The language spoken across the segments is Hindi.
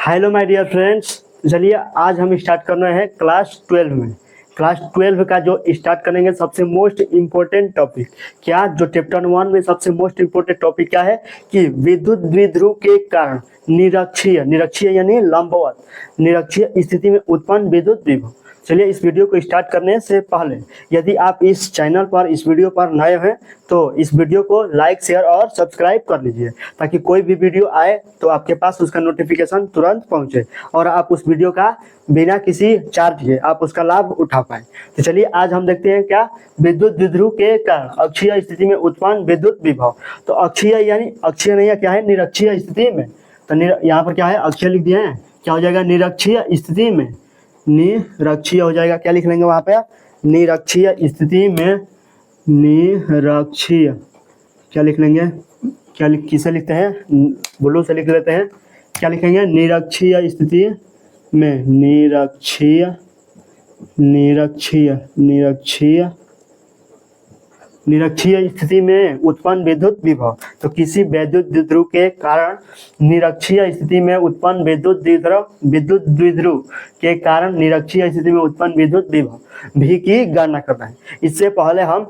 हेलो माय डियर फ्रेंड्स, चलिए आज हम स्टार्ट कर रहे हैं क्लास 12 में। क्लास 12 का जो स्टार्ट करेंगे सबसे मोस्ट इम्पोर्टेंट टॉपिक क्या, जो चैप्टर 1 में सबसे मोस्ट इम्पोर्टेंट टॉपिक क्या है कि विद्युत द्विध्रुव के कारण निरक्षीय निरक्षीय यानी लंबवत निरक्षीय स्थिति में उत्पन्न विद्युत विभव। चलिए इस वीडियो को स्टार्ट करने से पहले यदि आप इस चैनल पर इस वीडियो पर नए हैं तो इस वीडियो को लाइक शेयर और सब्सक्राइब कर लीजिए ताकि कोई भी वीडियो आए तो आपके पास उसका नोटिफिकेशन तुरंत पहुंचे और आप उस वीडियो का बिना किसी चार्ज के आप उसका लाभ उठा पाएं। तो चलिए आज हम देखते हैं क्या विद्युत द्विध्रुव के कारण अक्षीय स्थिति में उत्पन्न विद्युत विभव। तो अक्षीय यानी अक्षीय नहीं है, क्या है, निरक्षीय स्थिति में। तो यहाँ पर क्या है, अक्षीय लिख दिए हैं, क्या हो जाएगा निरक्षीय स्थिति में, निरक्षीय हो जाएगा। क्या लिख लेंगे वहां पे, निरक्षीय स्थिति में, निरक्षीय क्या लिख लेंगे, क्या किसे लिखते हैं, ब्लू से लिख लेते हैं। क्या लिखेंगे, निरक्षीय स्थिति में, निरक्षीय निरक्षीय निरक्षीय निरक्षीय स्थिति में उत्पन्न विद्युत विभव। तो किसी विद्युत द्विध्रुव के कारण निरक्षीय स्थिति में उत्पन्न विद्युत द्विध्रुव के कारण निरक्षीय स्थिति में उत्पन्न विद्युत विभव भी की गणना करना है। इससे पहले हम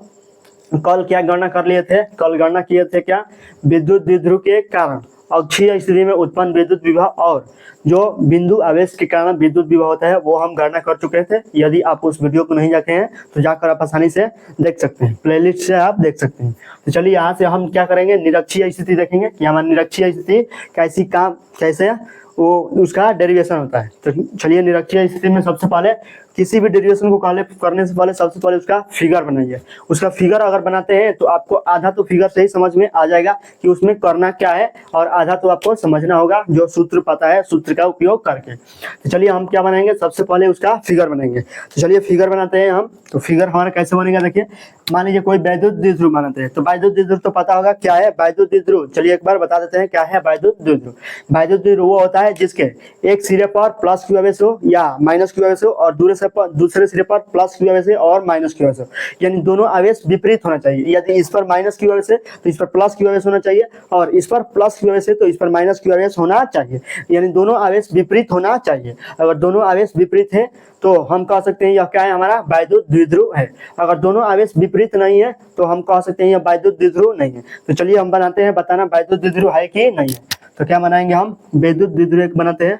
कल क्या गणना कर लिए थे, कल गणना किए थे क्या, विद्युत द्विध्रुव के कारण अक्षीय स्थिति में उत्पन्न विद्युत विभव और जो बिंदु आवेश के कारण विद्युत विभव होता है वो हम गणना कर चुके थे। यदि आप उस वीडियो को नहीं देखे हैं तो जाकर आप आसानी से देख सकते हैं, प्लेलिस्ट से आप देख सकते हैं। तो चलिए यहाँ से हम क्या करेंगे, निरक्षीय स्थिति देखेंगे कि हमारी निरक्षीय स्थिति कैसे वो उसका डेरिवेशन होता है। तो चलिए निरक्षीय स्थिति में सबसे पहले किसी भी डेरिवेशन को करने से पहले सबसे पहले उसका फिगर बनाइए। उसका फिगर अगर बनाते हैं तो आपको आधा तो फिगर से ही समझ में आ जाएगा कि उसमें करना क्या है और आधा तो आपको समझना होगा जो सूत्र पता है, सूत्र का उपयोग करके। तो चलिए हम क्या बनाएंगे, सबसे पहले उसका फिगर बनाएंगे। तो चलिए फिगर बनाते हैं हम। तो फिगर हमारा कैसे बनेगा, देखिए मान लीजिए कोई वैद्युत द्विध्रुव बनाते हैं। तो वैद्युत द्विध्रुव तो पता होगा क्या है वैद्युत द्विध्रुव, चलिए एक बार बता देते हैं क्या है वैद्युत द्विध्रुव। वैद्युत द्विध्रुव वो होता है जिसके एक सिरे पर प्लस क्यू आवेश हो या माइनस क्यू आवेश हो और दूसरे सिरे पर प्लस क्यू आवेश और माइनस क्यू आवेश हो, यानी दोनों आवेश विपरीत होना चाहिए। यदि इस पर माइनस क्यू आवेश है तो इस पर प्लस क्यू आवेश होना चाहिए और इस पर प्लस क्यू आवेश है तो इस पर माइनस क्यू आवेश होना चाहिए, यानी दोनों आवेश विपरीत होना चाहिए। अगर दोनों आवेश विपरीत है तो हम कह सकते हैं यह क्या है, हमारा वैद्युत द्विध्रुव है। अगर दोनों आवेश विपरीत नहीं है तो हम कह सकते हैं यह वैद्युत द्विध्रुव नहीं है। तो चलिए हम बनाते हैं, बताना वैद्युत द्विध्रुव है कि नहीं है। तो क्या बनाएंगे हम, वैद्युत द्विध्रुव एक बनाते हैं।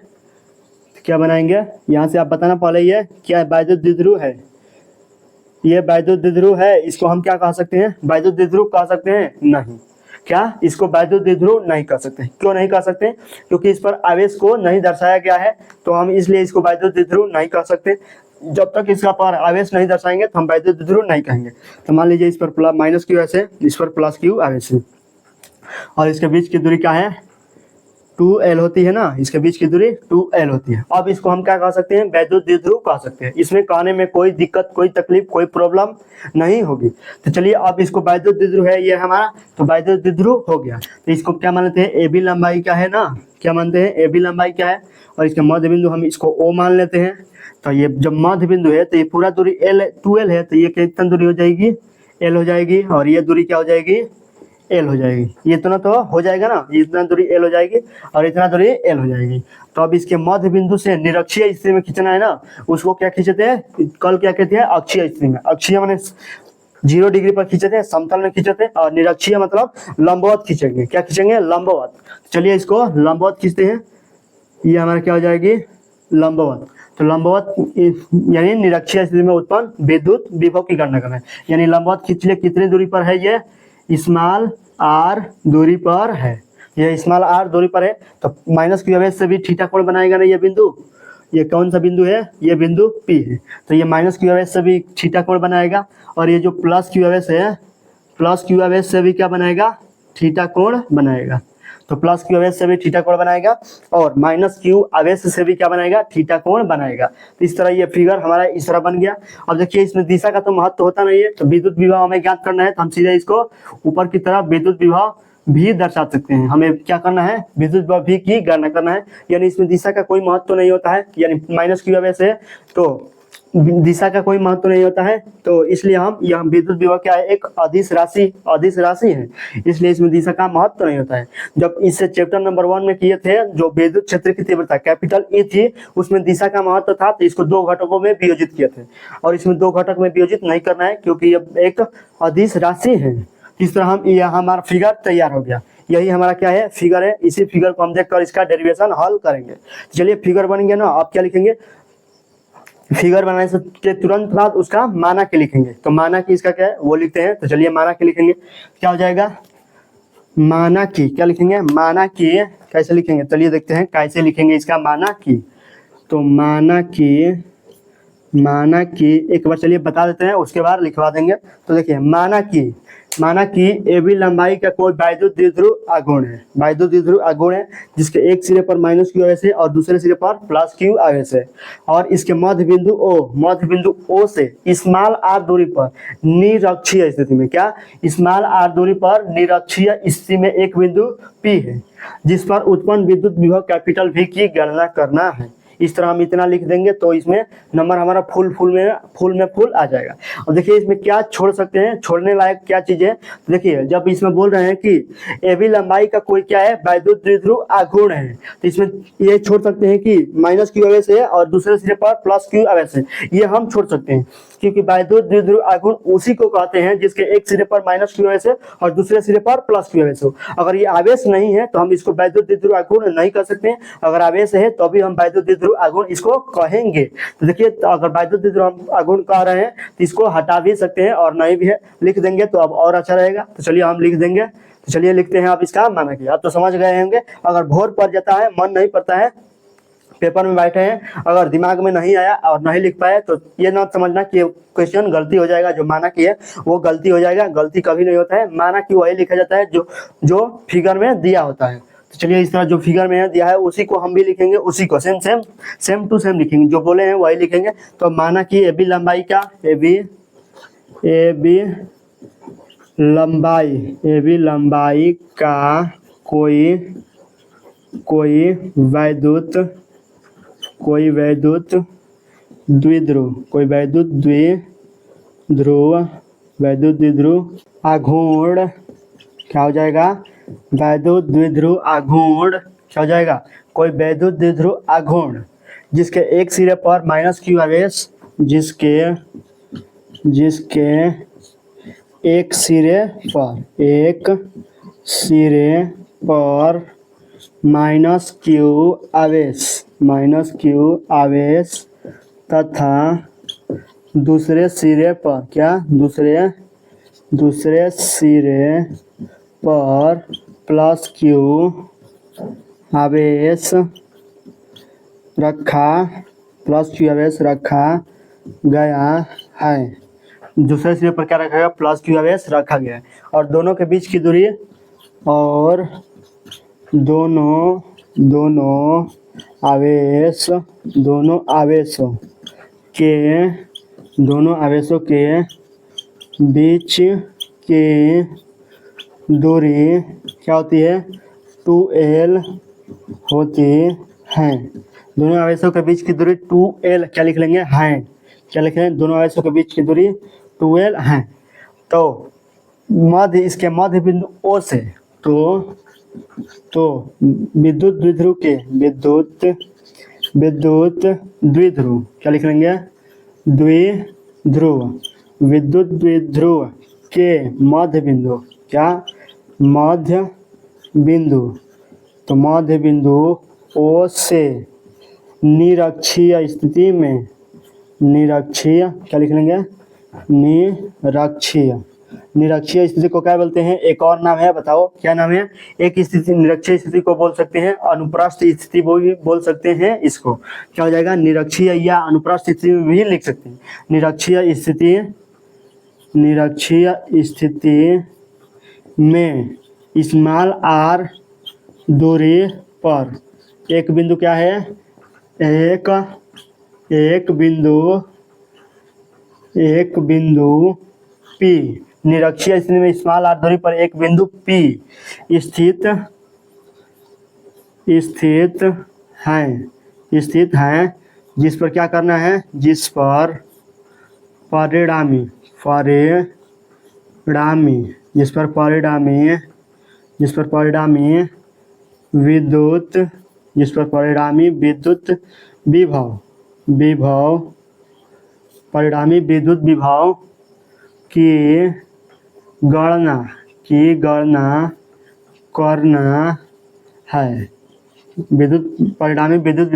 क्या बनाएंगे, यहाँ से आप बताना पहले ये क्या वैद्युत द्विध्रुव है, ये वैद्युत द्विध्रुव है। इसको हम क्या कह सकते हैं, वैद्युत द्विध्रुव कह सकते हैं नहीं। क्या, इसको वैद्युत द्विध्रुव नहीं कह सकते। क्यों नहीं कह सकते, क्योंकि इस पर आवेश को नहीं दर्शाया गया है तो हम इसलिए इसको वैद्युत द्विध्रुव नहीं कह सकते। जब तक इसका पर आवेश नहीं दर्शाएंगे तो हम वैद्युत द्विध्रुव नहीं कहेंगे। तो मान लीजिए इस पर प्लस माइनस क्यू आवेश है, इस पर प्लस क्यू आवेश है और इसके बीच की दूरी क्या है, 2L होती है ना, इसके बीच की दूरी 2L होती है। अब इसको हम क्या कह सकते हैं, वैद्युत द्विध्रुव कह सकते हैं। इसमें कहने में कोई दिक्कत, कोई तकलीफ, कोई प्रॉब्लम नहीं होगी। तो चलिए अब इसको वैद्युत द्विध्रुव है ये हमारा, तो वैद्युत द्विध्रुव हो गया। तो इसको क्या मानते हैं, AB लंबाई क्या है ना, क्या मानते हैं, AB लंबाई क्या है और इसके मध्य बिंदु हम इसको O मान लेते हैं। तो ये जब मध्य बिंदु है तो ये पूरा दूरी 2L है, तो ये कितना दूरी हो जाएगी, L हो जाएगी और ये दूरी क्या हो जाएगी, L हो जाएगी। ये इतना तो हो जाएगा ना, इतना दूरी L हो जाएगी और इतना दूरी L हो जाएगी। तो अब इसके मध्य बिंदु से निरक्षीय स्थिति में खींचना है ना, उसको क्या खींचते हैं, कल क्या कहते हैं, अक्षीय स्थिति में। अक्षीय माने 0 डिग्री पर खींचते हैं, समतल में खींचते हैं और निरक्षीय मतलब लंबवत खींचेंगे। क्या खींचेंगे, लंबवत। चलिए इसको लंबवत खींचते हैं, ये हमारा क्या हो जाएगी, लंबवत। तो लंबवत यानी निरक्षीय स्थिति में उत्पन्न विद्युत विभव की गणना करना है। यानी लंबवत खींच लिए, कितनी दूरी पर है, ये स्मॉल r दूरी पर है, ये स्मॉल r दूरी पर है। तो माइनस क्यू आवेश से भी थीटा कोण बनाएगा ना ये बिंदु, ये कौन सा बिंदु है, ये बिंदु P है। तो ये माइनस क्यू आवेश से भी थीटा कोण बनाएगा और ये जो प्लस क्यू आवेश है, प्लस क्यू आवेश से भी क्या बनाएगा, थीटा कोण बनाएगा। तो प्लस क्यू आवेश से भी थीटा कोण बनाएगा और माइनस क्यू आवेश से भी क्या बनाएगा, थीटा कोण बनाएगा। तो इस तरह ये फिगर हमारा इस तरह बन गया। अब देखिए इसमें दिशा का तो महत्व होता नहीं है, तो विद्युत विभव हमें ज्ञात करना है तो हम सीधे इसको ऊपर की तरफ विद्युत विभव भी दर्शा सकते हैं। हमें क्या करना है, विद्युत विभव भी की गणना करना है, यानी इसमें दिशा का कोई महत्व नहीं होता है। यानी माइनस क्यू आवेश है तो दिशा का कोई महत्व नहीं होता है, तो इसलिए हम यह विद्युत विभव क्या है, एक अदिश राशि है, इसलिए इसमें दिशा का महत्व नहीं होता है। जब इसे चैप्टर नंबर 1 में किए थे, जो विद्युत क्षेत्र की तीव्रता कैपिटल ई थी, उसमें दिशा का महत्व था, तो इसको 2 घटकों में वियोजित किए थे, और इसमें 2 घटक में वियोजित नहीं करना है, क्योंकि यह एक अदिश राशि है। इस तरह हम यह हमारा फिगर तैयार हो गया। यही हमारा क्या है, फिगर है। इसी फिगर को हम देखकर इसका डेरिवेशन हल करेंगे। चलिए फिगर बन गया ना, आप क्या लिखेंगे, फिगर बनाने से के तुरंत बाद उसका मानक लिखेंगे। तो मानक इसका क्या है वो लिखते हैं। तो चलिए मानक लिखेंगे, क्या हो जाएगा, मानक क्या लिखेंगे, मानक कैसे लिखेंगे, चलिए देखते हैं कैसे लिखेंगे इसका मानक। तो मानक एक बार चलिए बता देते हैं, उसके बाद लिखवा देंगे। तो देखिए माना कि ए बी लंबाई का कोई वैद्युत द्विध्रुव आघूर्ण है, वैद्युत द्विध्रुव आघूर्ण है, जिसके एक सिरे पर माइनस क्यू आवेश है और दूसरे सिरे पर प्लस क्यू आवेश है, और इसके मध्य बिंदु ओ से स्मॉल आर दूरी पर निरक्षीय स्थिति में, क्या स्मॉल आर दूरी पर निरक्षीय स्थिति में एक बिंदु पी है, जिस पर उत्पन्न विद्युत विभव कैपिटल वी की गणना करना है। इस तरह हम इतना लिख देंगे तो इसमें नंबर हमारा फुल में आ जाएगा। और देखिए इसमें क्या छोड़ सकते हैं, छोड़ने लायक क्या चीज है। तो देखिए जब इसमें बोल रहे हैं कि ए बी लंबाई का कोई क्या है, वैद्युत द्विध्रुव आघूर्ण है, तो इसमें ये छोड़ सकते हैं कि माइनस क्यू आवेश है और दूसरे सिरे पर प्लस क्यू आवेश है, ये हम छोड़ सकते हैं, क्योंकि वैद्युत द्विध्रुव आघूर्ण उसी को कहते हैं जिसके एक सिरे पर माइनस क्यू आवेश है और दूसरे सिरे पर प्लस क्यू आवेश हो। अगर ये आवेश नहीं है तो हम इसको वैद्युत द्विध्रुव आघूर्ण नहीं कह सकते हैं, अगर आवेश है तो भी हम वैद्युत द्विध्रुव आघूर्ण इसको कहेंगे। तो देखिए तो अगर वैद्युत द्विध्रुव आघूर्ण कह रहे हैं तो इसको हटा भी सकते हैं और नहीं भी है लिख देंगे तो अब और अच्छा रहेगा। तो चलिए हम लिख देंगे, तो चलिए लिखते हैं आप इसका मानक। आप तो समझ गए होंगे, अगर भोर पड़ जाता है, मन नहीं पड़ता है, पेपर में बैठे हैं, अगर दिमाग में नहीं आया और नहीं लिख पाए तो ये ना समझना कि क्वेश्चन गलती हो जाएगा, जो माना की है वो गलती हो जाएगा। गलती कभी नहीं होता है, माना कि वही लिखा जाता है जो फिगर में दिया होता है। तो चलिए इस तरह जो फिगर में दिया है उसी को हम भी लिखेंगे, उसी को सेम टू सेम लिखेंगे, जो बोले हैं वही लिखेंगे। तो माना कि ए बी लंबाई का ए बी लंबाई का कोई वैद्युत द्विध्रुव आघूर्ण क्या हो जाएगा, वैद्युत द्विध्रुव आघूर्ण क्या हो जाएगा, कोई वैद्युत द्विध्रुव आघूर्ण जिसके एक सिरे पर माइनस क्यू आवेश, जिसके एक सिरे पर माइनस क्यू आवेश तथा दूसरे सिरे पर क्या, दूसरे सिरे पर प्लस क्यू आवेश रखा गया है। दूसरे सिरे पर क्या रखा गया, प्लस क्यू आवेश रखा गया है, और दोनों के बीच की दूरी, और दोनों आवेशों के बीच की दूरी क्या होती है, 2l होती है। दोनों आवेशों के बीच की दूरी 2l क्या लिख लेंगे, है, क्या लिख लेंगे, दोनों आवेशों के बीच की दूरी 2l है। तो इसके मध्य बिंदु O से तो विद्युत द्विध्रुव क्या लिख लेंगे, विद्युत द्विध्रुव के मध्य बिंदु क्या, मध्य बिंदु O से निरक्षीय स्थिति में, क्या लिख लेंगे, निरक्षीय स्थिति को क्या बोलते हैं, एक और नाम है, बताओ क्या नाम है। एक स्थिति निरक्षीय स्थिति को बोल सकते हैं, अनुप्रस्थ स्थिति भी बोल सकते हैं। इसको क्या हो जाएगा, निरक्षीय या अनुप्रस्थ स्थिति में भी लिख सकते हैं। निरक्षीय स्थिति में स्मॉल आर दूरी पर एक बिंदु क्या है, एक बिंदु P, निरक्षीय स्थिति में स्मॉल आर दूरी पर एक बिंदु P स्थित है जिस पर क्या करना है, जिस पर परिणामी जिस पर परिणामी विद्युत विभव की गणना करना है। परिणामी विद्युत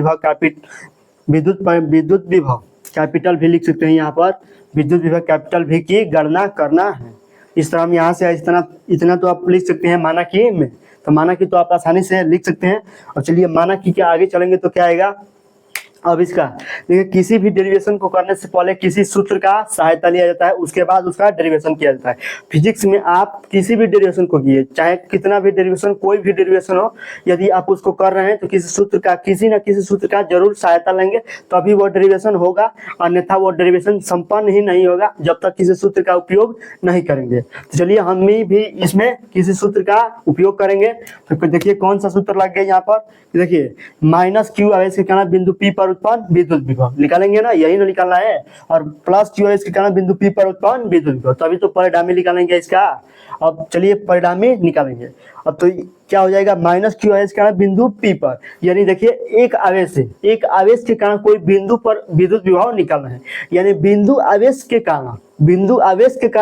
विभव कैपिटल भी लिख सकते हैं यहाँ पर, विद्युत विभव कैपिटल भी की गणना करना है। इस तरह हम यहाँ से इतना तो आप लिख सकते हैं मानकी में, तो मानकी तो आप आसानी से लिख सकते हैं। और चलिए मानकी के आगे चलेंगे तो क्या आएगा, अब इसका देखिए, किसी भी डेरिवेशन को करने से पहले किसी सूत्र का सहायता लिया जाता है, उसके बाद उसका डेरिवेशन किया जाता है। फिजिक्स में आप किसी भी डेरिवेशन को किए, चाहे कितना भी डेरिवेशन, कोई भी डेरिवेशन हो, यदि आप उसको कर रहे हैं तो किसी न किसी सूत्र का जरूर सहायता लेंगे, तभी वो डेरिवेशन होगा, अन्यथा वो डेरिवेशन संपन्न ही नहीं होगा जब तक किसी सूत्र का उपयोग नहीं करेंगे। तो चलिए हम भी इसमें किसी सूत्र का उपयोग करेंगे। तो देखिए कौन सा सूत्र लग गया यहाँ पर, देखिए माइनस क्यू आवेश के कारण बिंदु P पर उत्पन्न विद्युत विभव निकालेंगे ना, यही ना निकालना है, और प्लस क्यू आवेश के कारण बिंदु P पर उत्पन्न विद्युत विभव, तभी तो परिणामी निकालेंगे इसका। अब चलिए परिणामी निकालेंगे। अब तो क्या हो जाएगा, माइनस क्यू आवेश के कारण बिंदु P पर, यानी देखिए एक आवेश के कारण कोई बिंदु पर विद्युत विभव निकालना है, यानी बिंदु आवेश के कारण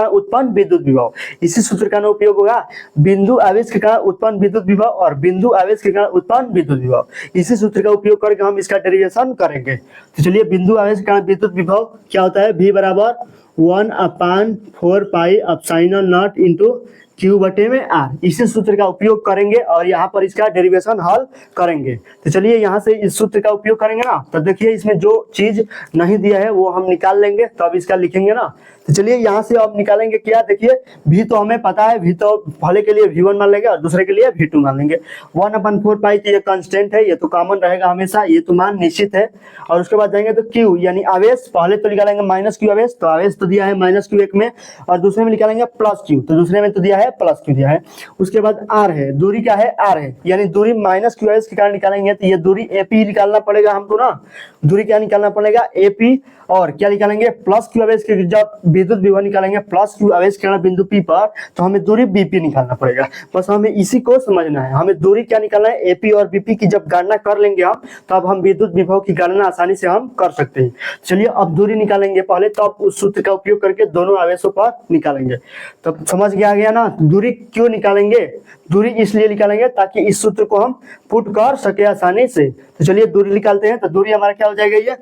उत्पन्न विद्युत विभव, इसी सूत्र का उपयोग होगा। बिंदु आवेश के कारण उत्पन्न विद्युत विभव और बिंदु आवेश के कारण उत्पन्न विद्युत विभव, इसी सूत्र का उपयोग करके हम इसका डेरिवेशन करेंगे। तो चलिए बिंदु आवेश के कारण विद्युत विभव क्या होता है, V बराबर 1/4 pi epsilon not into Q बटे में R, इसी सूत्र का उपयोग करेंगे और यहाँ पर इसका डेरिवेशन हल करेंगे। तो चलिए यहाँ से इस सूत्र का उपयोग करेंगे ना, तो देखिए इसमें जो चीज नहीं दिया है वो हम निकाल लेंगे, तो अब इसका लिखेंगे ना। तो चलिए यहाँ से अब निकालेंगे क्या, देखिए V तो हमें पता है, V तो पहले के लिए V1 मान लेंगे और दूसरे के लिए V2 मान लेंगे। 1/4 पाई तो ये कांस्टेंट है, ये तो कॉमन रहेगा हमेशा, ये तो मान निश्चित है। और उसके बाद जाएंगे तो Q यानी आवेश, पहले तो निकालेंगे माइनस Q आवेश, तो आवेश तो दिया है माइनस Q एक में, और दूसरे में निकालेंगे प्लस Q, तो दूसरे में तो दिया है प्लस Q दिया है। उसके बाद R है, दूरी क्या है, R है, यानी दूरी माइनस Q आवेश के कारण निकालेंगे तो ये दूरी AP निकालना पड़ेगा हमको ना, दूरी क्या निकालना पड़ेगा AP, और क्या निकालेंगे प्लस Q आवेश के, जब विद्युत विभव निकालेंगे प्लस Q आवेश के कारण बिंदु P पर, तो हमें दूरी BP निकालना पड़ेगा। बस हमें इसी को समझना है, हमें दूरी क्या निकालना है, AP और BP की जब गणना कर लेंगे हम, तब हम विद्युत विभव की गणना आसानी से हम कर सकते हैं। चलिए अब दूरी निकालेंगे पहले, तो अब उस सूत्र का उपयोग करके दोनों आवेशों पर निकालेंगे। तब समझ गया ना, दूरी क्यों निकालेंगे, दूरी इसलिए निकालेंगे ताकि इस सूत्र को हम पुट कर सके आसानी से। तो चलिए दूरी निकालते हैं, तो दूरी हमारा क्या हो जाएगा, ये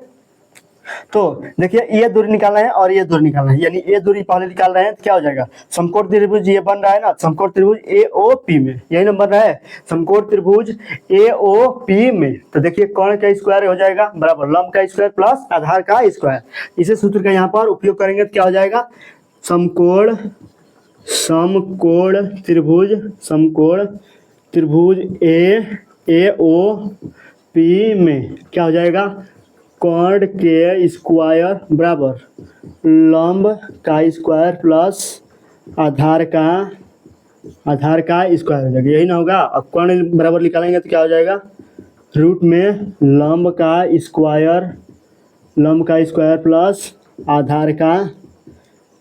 तो देखिए ये दूरी निकालना है और ये दूरी निकालना है, यानी ये दूरी पहले निकाल रहे हैं तो क्या हो जाएगा, समकोण त्रिभुज ये बन रहा है ना, समकोण त्रिभुज AOP में, यही नंबर रहा है समकोण त्रिभुज AOP में। तो देखिए कोण का स्क्वायर हो जाएगा बराबर लंब का स्क्वायर प्लस आधार का स्क्वायर, इसे सूत्र का यहाँ पर उपयोग करेंगे तो क्या हो जाएगा, समकोण त्रिभुज AOP में क्या हो जाएगा, कोण के स्क्वायर बराबर लंब का स्क्वायर प्लस आधार का स्क्वायर हो जाएगा, यही ना होगा। अब कोण बराबर निकालेंगे तो क्या हो जाएगा, रूट में लंब का स्क्वायर प्लस आधार का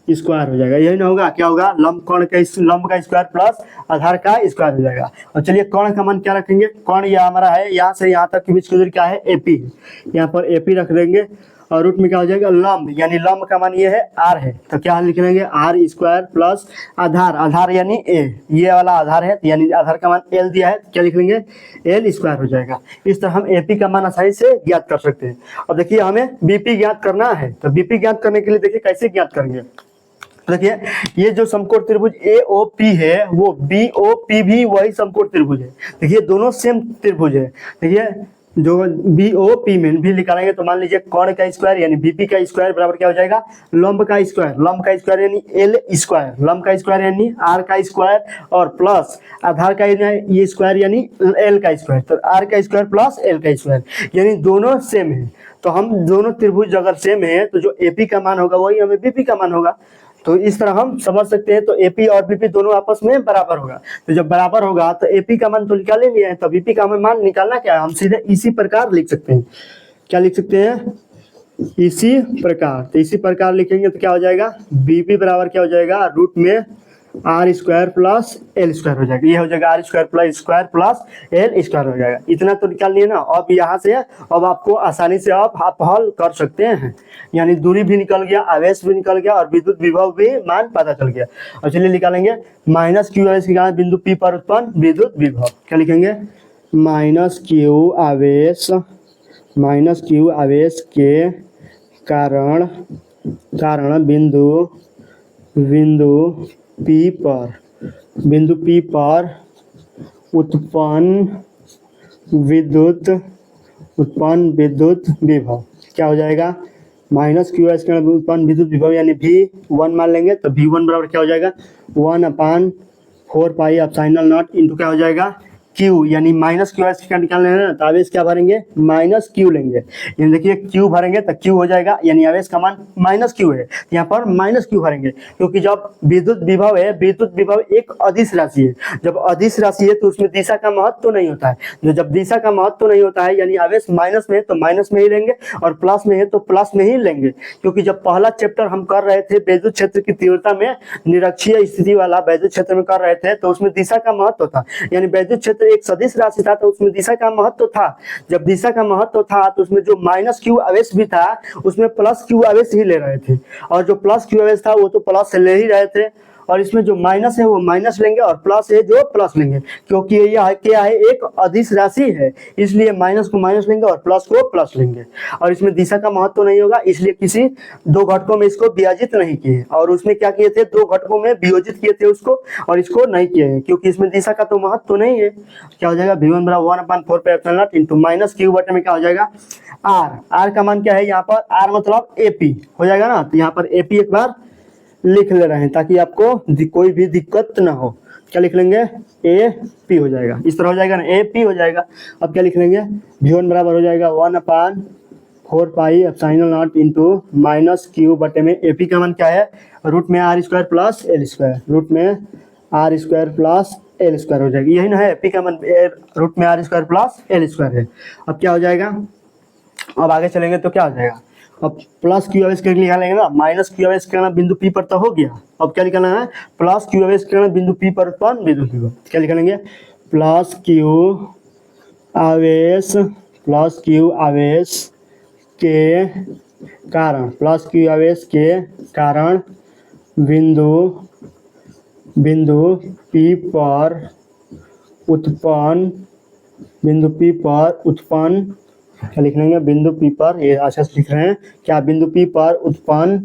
स्क्वायर हो जाएगा, यही ना होगा। क्या होगा, लंब का स्क्वायर प्लस आधार का स्क्वायर हो जाएगा। और चलिए कोण का मान क्या रखेंगे, कोण यह हमारा है, यहाँ से यहाँ तक के बीच की दूरी क्या है, AP, यहाँ पर AP रख देंगे, और रूट में क्या हो जाएगा लंब, यानी लंब का मान ये है R है, तो क्या लिख लेंगे R स्क्वायर प्लस आधार यानी A, ये वाला आधार है, यानी आधार का मान L दिया है, तो क्या लिख लेंगे L स्क्वायर हो जाएगा। इस तरह हम AP का मान आसानी से ज्ञात कर सकते हैं। अब देखिए हमें BP ज्ञात करना है, तो BP ज्ञात करने के लिए देखिए कैसे ज्ञात करेंगे, देखिए ये जो समकोण त्रिभुज AOP है वो BOP भी वही समकोण त्रिभुज है, देखिए दोनों सेम त्रिभुज है। देखिए जो BOP में भी निकालेंगे तो मान लीजिए कोण का स्क्वायर यानी BP का स्क्वायर बराबर क्या हो जाएगा, लंब का स्क्वायर यानी L स्क्वायर, लंब का स्क्वायर यानी R का स्क्वायर, और प्लस आधार का ये स्क्वायर यानी L का स्क्वायर, तो R का स्क्वायर प्लस L का स्क्वायर, यानी दोनों सेम है। तो हम दोनों त्रिभुज अगर सेम है तो जो AP का मान होगा वही हमें BP का मान होगा। तो इस तरह हम समझ सकते हैं, तो AP और BP दोनों आपस में बराबर होगा, तो जब बराबर होगा तो AP का मान तो निकालेंगे, तो BP का हमें मान निकालना क्या है, हम सीधे इसी प्रकार लिख सकते हैं। क्या लिख सकते हैं, इसी प्रकार, तो इसी प्रकार लिखेंगे तो क्या हो जाएगा, बीपी बराबर क्या हो जाएगा, रूट में are square plus L square हो जाएगा। ये हो जाएगा R square plus L square हो जाएगा। इतना तो निकाल लिए ना। अब यहाँ से अब आपको आसानी से आप हल कर सकते हैं, यानी दूरी भी निकल गया, आवेश भी निकल गया और विद्युत विभव भी मान पता चल गया। अब चलिए निकालेंगे माइनस क्यू आवेश के कारण बिंदु पी पर उत्पन्न विद्युत विभव। क्या लिखेंगे, माइनस क्यू आवेश के कारण बिंदु पी पर उत्पन्न विद्युत विभव क्या हो जाएगा, माइनस क्यू एस के उत्पन्न विद्युत विभव यानी V1 मान लेंगे तो V1 बराबर क्या हो जाएगा, 1/4 पाई एप्सिलॉन नॉट इंटू क्या हो जाएगा Q, यानी माइनस क्यू एस का निकालना है ना, तो आवेश क्या भरेंगे, माइनस क्यू लेंगे। यानी देखिए क्यू भरेंगे तो क्यू हो जाएगा, यानी आवेश का मान माइनस क्यू है, तो यहाँ पर माइनस क्यू भरेंगे, क्योंकि जब विद्युत विभव है, विद्युत विभव एक अदिश राशि है। जब अदिश राशि है तो उसमें दिशा का महत्व तो नहीं होता है। जब दिशा का महत्व तो नहीं होता है, यानी आवेश माइनस में है तो माइनस में ही लेंगे और प्लस में है तो प्लस में ही लेंगे। क्योंकि जब पहला चैप्टर हम कर रहे थे विद्युत क्षेत्र की तीव्रता में निरक्षीय स्थिति वाला विद्युत क्षेत्र में कर रहे थे, तो उसमें दिशा का महत्व था, यानी विद्युत क्षेत्र एक सदिश राशि था तो उसमें दिशा का महत्व था। जब दिशा का महत्व था तो उसमें जो माइनस क्यू आवेश भी था उसमें प्लस क्यू आवेश ही ले रहे थे, और जो प्लस क्यू आवेश था वो तो प्लस से ले ही रहे थे, और इसमें जो माइनस है वो माइनस लेंगे और प्लस है जो प्लस लेंगे, क्योंकि ये क्या है, एक अदिश राशि है, इसलिए माइनस को माइनस लेंगे और प्लस को प्लस लेंगे। और इसमें दिशा का महत्व तो नहीं होगा, इसलिए किसी दो घटकों में इसको विभाजित नहीं किए, और उसमें क्या किए थे, दो घटकों में वियोजित किए थे उसको, और इसको नहीं किए हैं क्योंकि इसमें दिशा का तो महत्व तो नहीं है। क्या हो जाएगा, V1 बराबर 1/4 pi epsilon not into minus q बटे में क्या हो जाएगा, आर का मान क्या है, यहाँ पर आर मतलब AP हो जाएगा ना, तो यहाँ पर AP एक बार लिख ले रहे हैं ताकि आपको कोई भी दिक्कत ना हो। क्या लिख लेंगे, AP हो जाएगा, इस तरह हो जाएगा ना, AP हो जाएगा। अब क्या लिख लेंगे, V1 बराबर हो जाएगा 1/4 pi epsilon not into minus q बटे में AP का मान क्या है, रूट में are square plus L square, root में are square plus L square हो जाएगी। यही ना है, AP का मान रूट में are square plus L square है। अब क्या हो जाएगा, अब आगे चलेंगे तो क्या हो जाएगा, अब प्लस क्यू आवेश के लिए निकालेंगे ना, माइनस क्यू आवेश करना बिंदु P पर तो हो गया। अब क्या निकालना है, प्लस क्यू आवेश करना बिंदु P पर उत्पन्न विद्युत विभव। क्या निकालेंगे, प्लस क्यू आवेश के कारण बिंदु P पर उत्पन्न क्या लिख लेंगे, बिंदु P पर, ये अच्छा से लिख रहे हैं क्या, बिंदु P पर उत्पन्न,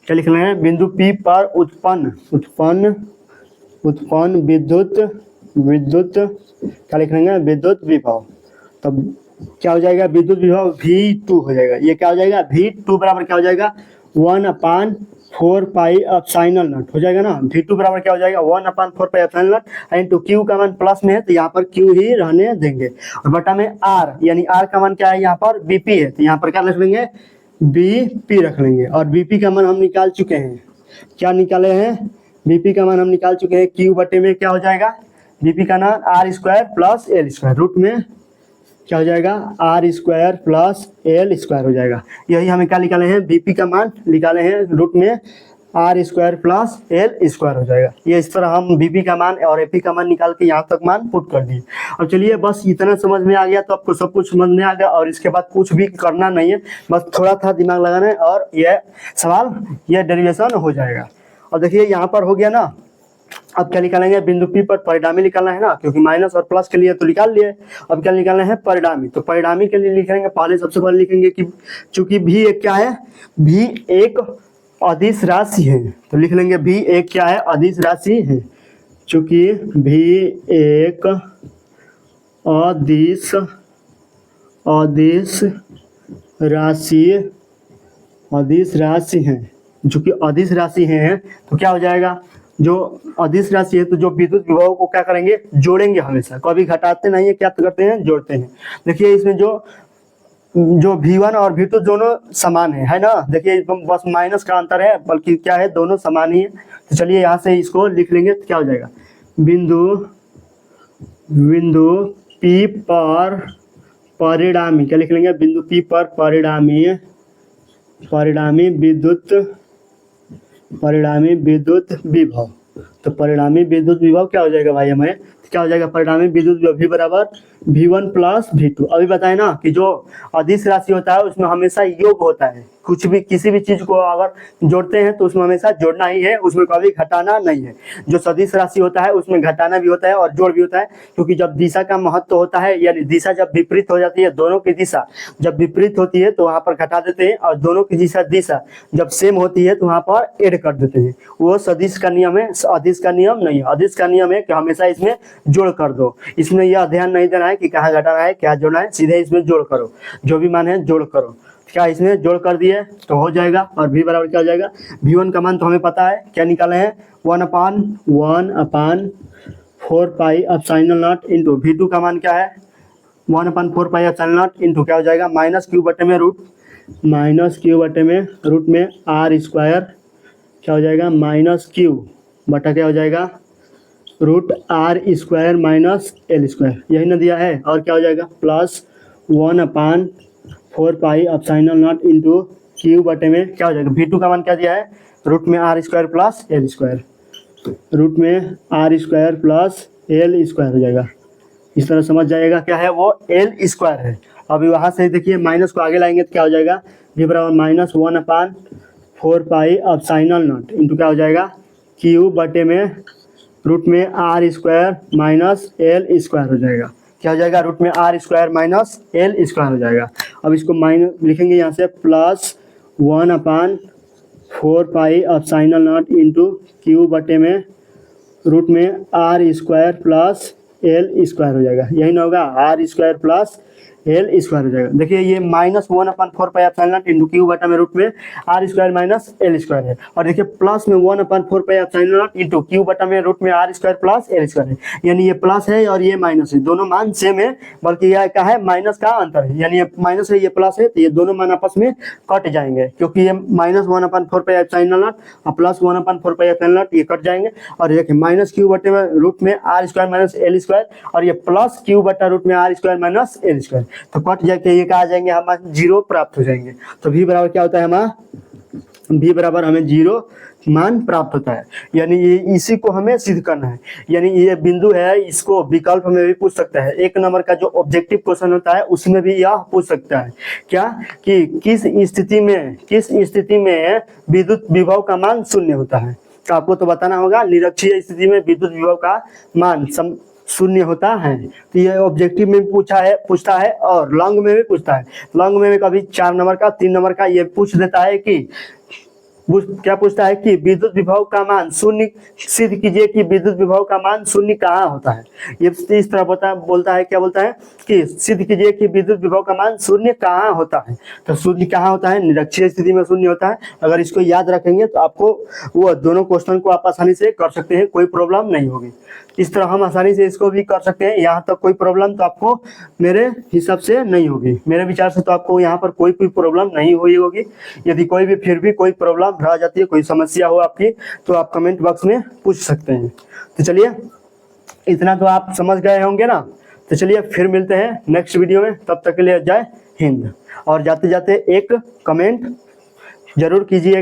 क्या लिख रहे हैं, बिंदु P पर उत्पन्न विद्युत क्या लिख लेंगे, विद्युत विभव। तब क्या हो जाएगा, विद्युत विभव V2 हो जाएगा। ये क्या हो जाएगा, V2 बराबर क्या हो जाएगा, 1/4 पाई एप्सिलॉन नॉट हो जाएगा ना। V2 बराबर क्या हो जाएगा, 1/4 pi epsilon not into Q का मान प्लस में है तो यहाँ पर क्यू ही रहने देंगे, और बटा में R, यानी R का मान क्या है, यहाँ पर BP है, तो यहाँ पर क्या रख लेंगे, BP रख लेंगे। और BP का मान हम निकाल चुके हैं, क्या निकाले हैं, BP का मान हम निकाल चुके हैं, क्यू बटे में क्या हो जाएगा, BP का मान R square plus L square, root में क्या हो जाएगा, R square plus L square हो जाएगा। यही हमें क्या निकाले हैं, बीपी का मान निकाले हैं, रूट में are square plus L square हो जाएगा। ये इस तरह हम बीपी का मान और एपी का मान निकाल के यहाँ तक मान पुट कर दिए। अब चलिए बस इतना समझ में आ गया तो आपको सब कुछ समझ में आ गया, और इसके बाद कुछ भी करना नहीं है, बस थोड़ा था दिमाग लगाना है और यह सवाल, यह डेरिवेशन हो जाएगा। और देखिए यहाँ पर हो गया ना। अब क्या निकालेंगे, बिंदु P पर परिणामी निकालना है ना, क्योंकि माइनस और प्लस के लिए तो निकाल लिए। अब क्या निकालना है, परिणामी। तो परिणामी के लिए लिखेंगे, पहले सबसे पहले लिखेंगे कि चूंकि V एक क्या है, V एक अदिश राशि है, तो लिख लेंगे V एक क्या है, अदिश राशि है। चूंकि V एक अदिश राशि है, चूंकि अदिश राशि है तो क्या हो जाएगा, जो अदिश राशि है तो जो विद्युत विभव को क्या करेंगे, जोड़ेंगे, हमेशा कभी घटाते नहीं है, क्या करते हैं, जोड़ते हैं। देखिए इसमें जो V1 और V2 दोनों समान है ना, देखिए बस माइनस का अंतर है, बल्कि क्या है, दोनों समान ही है। तो चलिए यहाँ से इसको लिख लेंगे तो क्या हो जाएगा, बिंदु P पर परिणामी, क्या लिख लेंगे, बिंदु P पर परिणामी परिणामी विद्युत विभव। तो परिणामी विद्युत विभव क्या हो जाएगा भाई, हमें क्या हो जाएगा, परिणामी विद्युत विभव V बराबर V1 प्लस V2। अभी बताए ना कि जो अदिश राशि होता है उसमें हमेशा योग होता है, कुछ भी किसी भी चीज को अगर जोड़ते हैं तो उसमें हमेशा जोड़ना ही है, उसमें कभी घटाना नहीं है। जो सदिश राशि होता है उसमें घटाना भी होता है और जोड़ भी होता है, क्योंकि जब दिशा का महत्व होता है, यानी दिशा जब विपरीत हो जाती है, दोनों की दिशा जब विपरीत होती है तो वहां पर घटा देते हैं, और दोनों की दिशा जब सेम होती है तो वहां पर ऐड कर देते हैं। वो सदिश का नियम है, अदिश का नियम नहीं है। अदिश का नियम है कि हमेशा इसमें जोड़ कर दो, इसमें यह ध्यान नहीं देना है कि कहाँ घटाना है क्या जोड़ना है, सीधे इसमें जोड़ करो, जो भी मान है जोड़ करो। क्या इसमें जोड़ कर दिए तो हो जाएगा, और V बराबर क्या हो जाएगा, V1 का मान तो हमें पता है, क्या निकाले हैं 1/4 pi epsilon not into V2 का मान क्या है 1/4 पाई एप्सिलॉन नॉट इंटू क्या हो जाएगा माइनस क्यू बटे में रूट में R स्क्वायर क्या हो जाएगा माइनस क्यू बटा क्या हो जाएगा root R square minus L square, यही ना दिया है, और क्या हो जाएगा plus 1/4 pi epsilon not into Q बटे में क्या हो जाएगा V2 का मान क्या दिया है रूट में R square plus L square, root में R square plus L square हो जाएगा। इस तरह समझ जाएगा क्या है वो L स्क्वायर है। अभी वहाँ से देखिए माइनस को आगे लाएंगे तो क्या हो जाएगा V बराबर minus 1/4 pi epsilon not into क्या हो जाएगा क्यू बटे में रूट में R square minus L square हो जाएगा। क्या हो जाएगा रूट में R square minus L square हो जाएगा। अब इसको माइनस लिखेंगे यहाँ से plus 1/4 pi epsilon not into Q बटे में रूट में R square plus L square हो जाएगा, यही ना होगा R square plus L square हो जाएगा। देखिए ये minus 1/4 pi epsilon not into Q बटा में रूट में R square minus L square है, और देखिए प्लस में 1/4 pi epsilon not into Q बटा में रूट में R square plus L square है, यानी ये प्लस है और ये माइनस है, दोनों मान सेम है, बल्कि यह क्या है माइनस का अंतर है, यानी ये माइनस है ये प्लस है, तो ये दोनों मान आपस में कट जाएंगे, क्योंकि ये माइनस 1/4 पाई एप्सिलॉन नॉट और प्लस 1/4 पाई एप्सिलॉन नॉट ये कट जाएंगे, और देखिए माइनस क्यू बटे में रूट में R square minus L square, और ये प्लस क्यू बटा रूट में R square minus L square, तो कट जाके ये कहा जाएंगे हमारे जीरो प्राप्त हो जाएंगे। तो V बराबर क्या होता है हमारा V बराबर हमें जीरो मान प्राप्त होता है, यानी ये इसी को हमें सिद्ध करना है। यानी ये बिंदु है, इसको विकल्प में भी पूछ सकता है, 1 नंबर का जो ऑब्जेक्टिव क्वेश्चन होता है उसमें भी यह पूछ सकता है क्या कि किस स्थिति में विद्युत विभव का मान शून्य होता है। तो आपको तो बताना होगा निरक्षीय स्थिति में विद्युत विभव का मान शून्य होता है। तो ये ऑब्जेक्टिव में भी पूछता है और लॉन्ग में भी पूछता है। लॉन्ग में भी कभी 4 नंबर का 3 नंबर का ये पूछ देता है कि क्या पूछता है कि विद्युत विभव का मान शून्य सिद्ध कीजिए कि विद्युत विभव का मान शून्य कहाँ होता है। ये इस तरह बोलता है क्या बोलता है कि सिद्ध कीजिए कि विद्युत विभव का मान शून्य कहाँ होता है। तो शून्य कहाँ होता है, निरक्षीय स्थिति में शून्य होता है। अगर इसको याद रखेंगे तो आपको वो दोनों क्वेश्चन को आप आसानी से कर सकते हैं, कोई प्रॉब्लम नहीं होगी। इस तरह हम आसानी से इसको भी कर सकते हैं। यहाँ तक कोई प्रॉब्लम तो आपको मेरे हिसाब से नहीं होगी, मेरे विचार से तो आपको यहाँ पर कोई प्रॉब्लम नहीं हुई होगी। यदि कोई भी फिर भी कोई प्रॉब्लम रह जाती है, कोई समस्या हो आपकी, तो आप कमेंट बॉक्स में पूछ सकते हैं। तो चलिए इतना तो आप समझ गए होंगे ना। तो चलिए फिर मिलते हैं नेक्स्ट वीडियो में, तब तक के लिए जय हिंद। और जाते जाते एक कमेंट जरूर कीजिए।